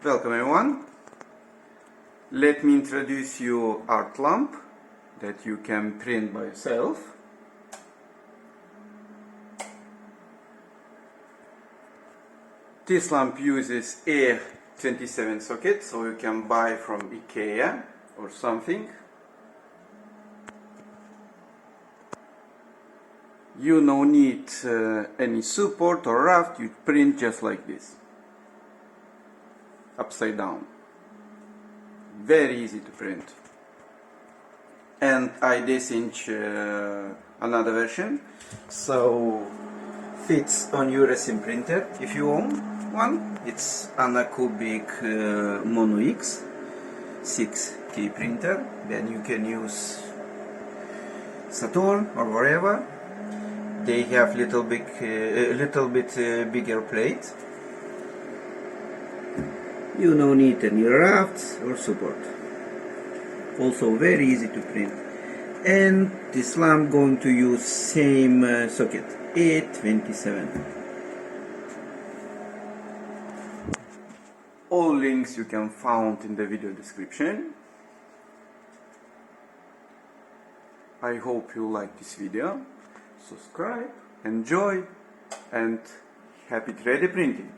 Welcome everyone. Let me introduce you art lamp that you can print by yourself. This lamp uses A27 socket, so you can buy from IKEA or something. You no need any support or raft, you print just like this, upside down. Very easy to print. And I decinch another version, so fits on your resin printer if you own one. It's Anacubic Mono X 6K printer. Then you can use Saturn or whatever. They have a little bit bigger plate. You don't need any rafts or support. Also very easy to print. And this lamp going to use same socket, A27. All links you can find in the video description. I hope you like this video. Subscribe, enjoy, and happy 3D printing!